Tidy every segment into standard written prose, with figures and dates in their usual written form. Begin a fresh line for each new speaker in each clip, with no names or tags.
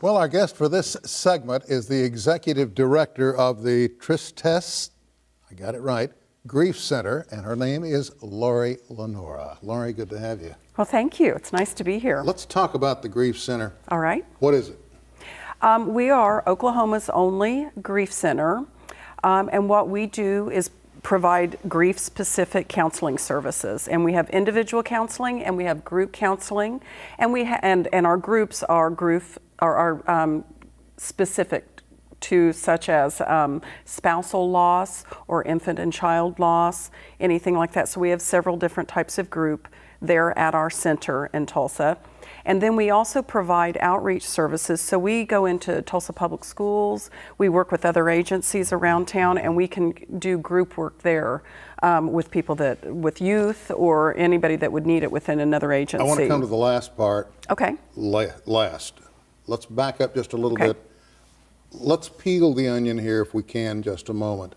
Well, our guest for this segment is the executive director of the Tristesse, I got it right, Grief Center, and her name is Lauri Lenora. Lauri, good to have you.
Well, thank you. It's nice to be here.
Let's talk about the Grief Center.
All right.
What is it?
We are Oklahoma's only grief center, and what we do is provide grief-specific counseling services. And we have individual counseling, and we have group counseling, and and our groups are specific to such as spousal loss or infant and child loss, anything like that. So we have several different types of group there at our center in Tulsa. And then we also provide outreach services. So we go into Tulsa Public Schools, we work with other agencies around town, and we can do group work there with people with youth or anybody that would need it within another agency.
I want to come to the last part.
Okay.
Last. Let's back up just a little bit. Let's peel the onion here if we can just a moment.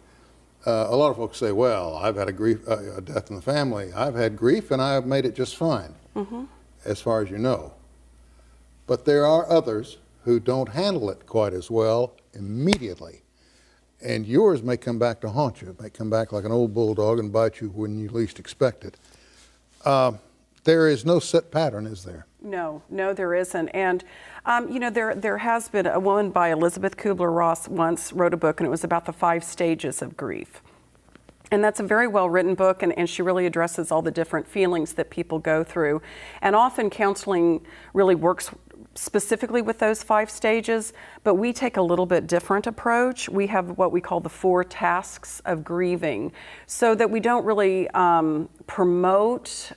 A lot of folks say, well, I've had a death in the family. I've had grief and I've made it just fine, as far as you know. But there are others who don't handle it quite as well immediately. And yours may come back to haunt you. It may come back like an old bulldog and bite you when you least expect it. There is no set pattern, is there?
No, there isn't. And, you know, there has been a woman by Elizabeth Kubler-Ross once wrote a book, and it was about the 5 stages of grief. And that's a very well-written book, and she really addresses all the different feelings that people go through. And often counseling really works specifically with those 5 stages, but we take a little bit different approach. We have what we call the 4 tasks of grieving, so that we don't really promote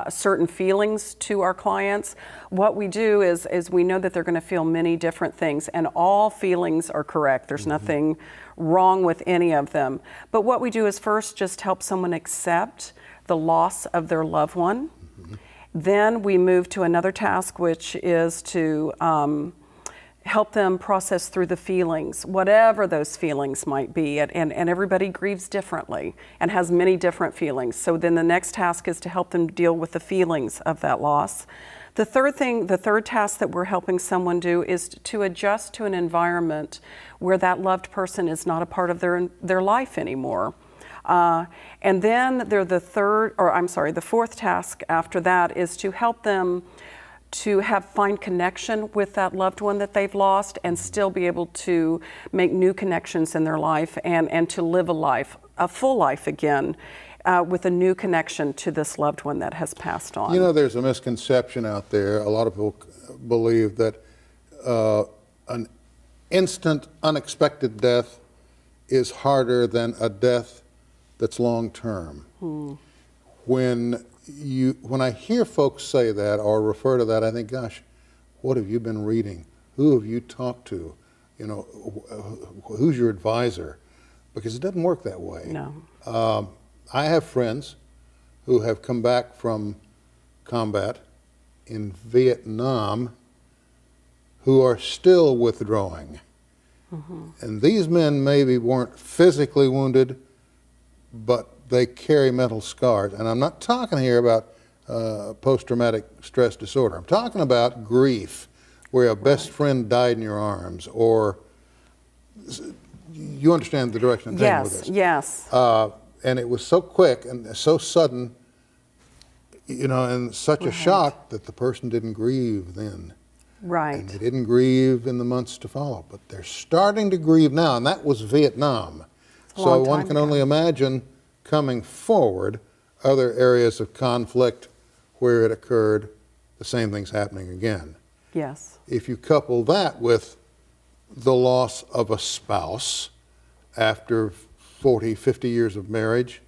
certain feelings to our clients. What we do is we know that they're going to feel many different things, and all feelings are correct. There's nothing wrong with any of them. But what we do is first just help someone accept the loss of their loved one. Then we move to another task, which is to help them process through the feelings, whatever those feelings might be. And everybody grieves differently and has many different feelings. So then the next task is to help them deal with the feelings of that loss. The third task that we're helping someone do is to adjust to an environment where that loved person is not a part of their life anymore. And then the fourth task after that is to help them to find connection with that loved one that they've lost and still be able to make new connections in their life and to live a full life again with a new connection to this loved one that has passed on.
You know, there's a misconception out there. A lot of people believe that an instant, unexpected death is harder than a death that's long-term. When I hear folks say that or refer to that, I think, gosh, what have you been reading? Who have you talked to? You know, who's your advisor? Because it doesn't work that way.
No.
I have friends who have come back from combat in Vietnam who are still withdrawing. And these men maybe weren't physically wounded, but they carry mental scars. And I'm not talking here about post-traumatic stress disorder. I'm talking about grief, where a best friend died in your arms, or you understand the direction I'm taking with this.
Yes.
And it was so quick and so sudden, you know, and such a shock that the person didn't grieve then.
Right.
And they didn't grieve in the months to follow, but they're starting to grieve now, and that was Vietnam. So one can only imagine coming forward other areas of conflict where it occurred, the same thing's happening again.
Yes.
If you couple that with the loss of a spouse after 40, 50 years of marriage,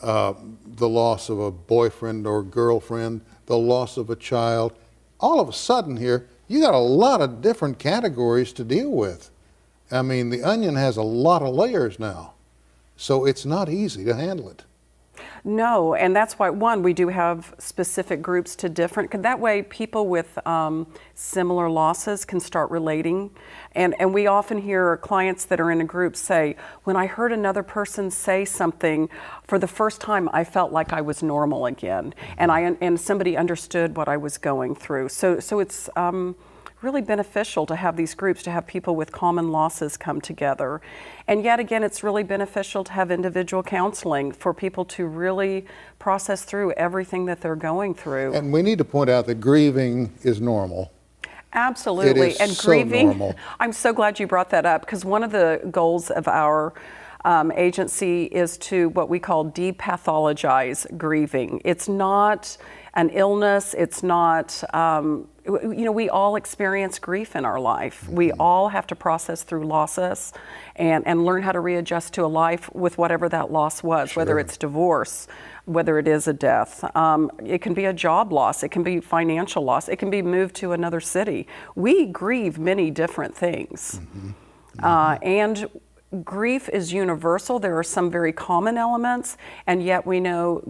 the loss of a boyfriend or girlfriend, the loss of a child, all of a sudden here, you got a lot of different categories to deal with. I mean, the onion has a lot of layers now, so it's not easy to handle it.
No, and that's why, one, we do have specific groups to different, that way people with similar losses can start relating. And we often hear clients that are in a group say, when I heard another person say something, for the first time I felt like I was normal again, and somebody understood what I was going through. So it's really beneficial to have these groups, to have people with common losses come together. And yet again, it's really beneficial to have individual counseling for people to really process through everything that they're going through.
And we need to point out that grieving is normal.
Absolutely.
It is
and
so
grieving,
normal.
I'm so glad you brought that up, because one of the goals of our agency is to what we call depathologize grieving. It's not an illness. It's not, we all experience grief in our life. We all have to process through losses and learn how to readjust to a life with whatever that loss was, whether it's divorce, whether it is a death. It can be a job loss. It can be financial loss. It can be moved to another city. We grieve many different things. And grief is universal. There are some very common elements, and yet we know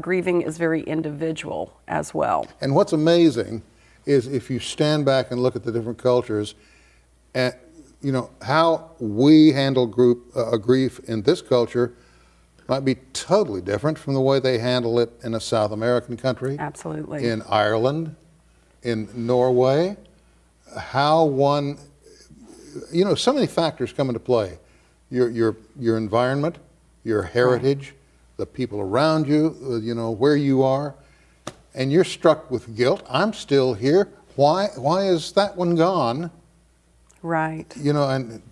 grieving is very individual as well.
And what's amazing is if you stand back and look at the different cultures, and how we handle grief in this culture might be totally different from the way they handle it in a South American country.
Absolutely.
In Ireland, in Norway, how one, so many factors come into play. Your environment, your heritage, the people around you, where you are, and you're struck with guilt. I'm still here. Why is that one gone?
Right.
And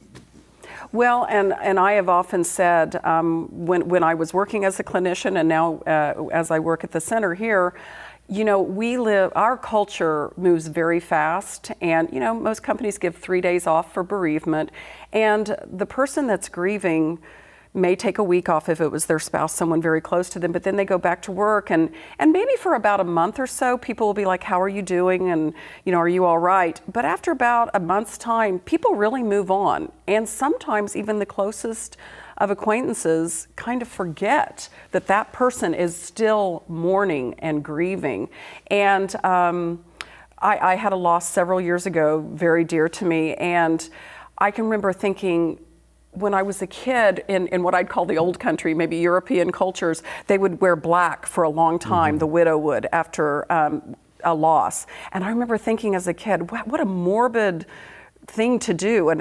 well, and I have often said, when I was working as a clinician and now as I work at the center here, our culture moves very fast, and most companies give 3 days off for bereavement, and the person that's grieving may take a week off if it was their spouse, someone very close to them, but then they go back to work, and maybe for about a month or so, people will be like, how are you doing? And, are you all right? But after about a month's time, people really move on. And sometimes even the closest of acquaintances kind of forget that that person is still mourning and grieving. And I had a loss several years ago, very dear to me, and I can remember thinking, when I was a kid in what I'd call the old country, maybe European cultures, they would wear black for a long time, the widow would, after a loss. And I remember thinking as a kid, what a morbid thing to do.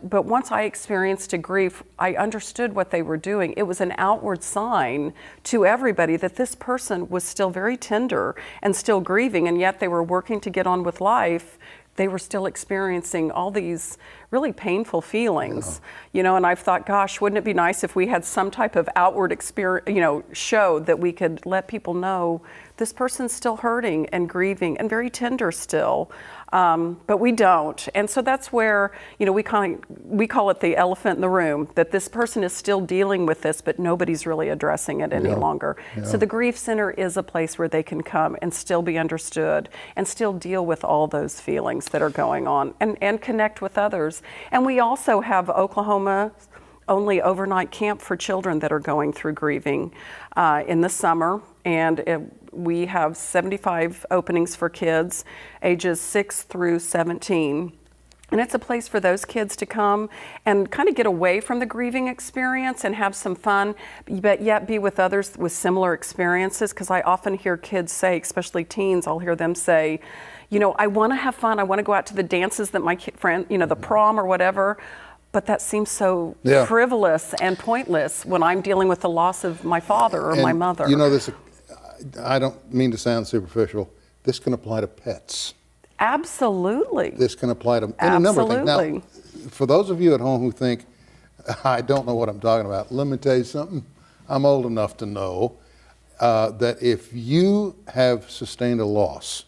But once I experienced a grief, I understood what they were doing. It was an outward sign to everybody that this person was still very tender and still grieving, and yet they were working to get on with life. They were still experiencing all these really painful feelings, and I've thought, gosh, wouldn't it be nice if we had some type of outward experience, show that we could let people know this person's still hurting and grieving and very tender still, but we don't. And so that's where, we call it the elephant in the room, that this person is still dealing with this, but nobody's really addressing it any longer. So the Grief Center is a place where they can come and still be understood and still deal with all those feelings that are going on and connect with others. And we also have Oklahoma only overnight camp for children that are going through grieving in the summer, and we have 75 openings for kids ages 6 through 17. And it's a place for those kids to come and kind of get away from the grieving experience and have some fun, but yet be with others with similar experiences. Because I often hear kids say, especially teens, I'll hear them say, I want to have fun. I want to go out to the dances that my friend, the prom or whatever. But that seems so frivolous and pointless when I'm dealing with the loss of my father or my mother.
This, I don't mean to sound superficial. This can apply to pets.
Absolutely.
This can apply to any number of things. Now, for those of you at home who think, I don't know what I'm talking about, let me tell you something. I'm old enough to know that if you have sustained a loss,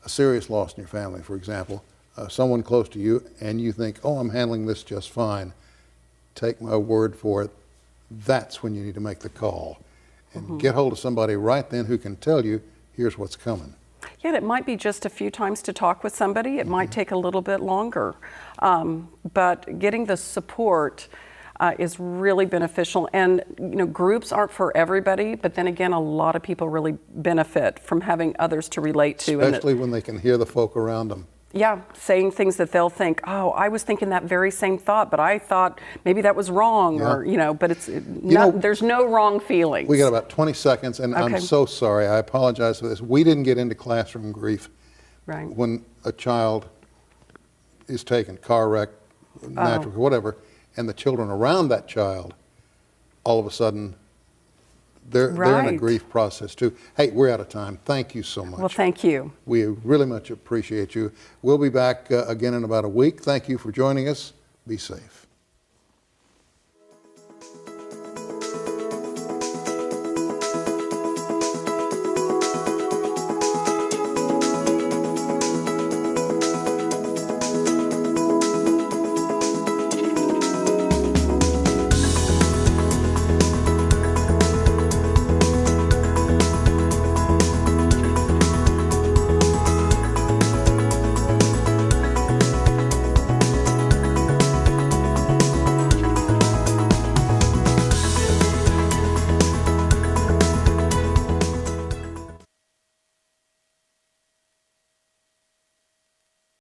a serious loss in your family, for example, someone close to you, and you think, oh, I'm handling this just fine, take my word for it, that's when you need to make the call. And get hold of somebody right then who can tell you, here's what's coming.
Yeah, it might be just a few times to talk with somebody. It might take a little bit longer. But getting the support is really beneficial. And, groups aren't for everybody, but then again, a lot of people really benefit from having others to relate to.
Especially when they can hear the folk around them.
Yeah, saying things that they'll think, oh, I was thinking that very same thought, but I thought maybe that was wrong, or, but it's there's no wrong feelings.
We got about 20 seconds, and I'm so sorry. I apologize for this. We didn't get into classroom grief,
Right.
when a child is taken, car wreck, natural, whatever, and the children around that child, all of a sudden, they're in a
Right.
grief process too. Hey, we're out of time. Thank you so much.
Well, thank you.
We really much appreciate you. We'll be back again in about a week. Thank you for joining us. Be safe.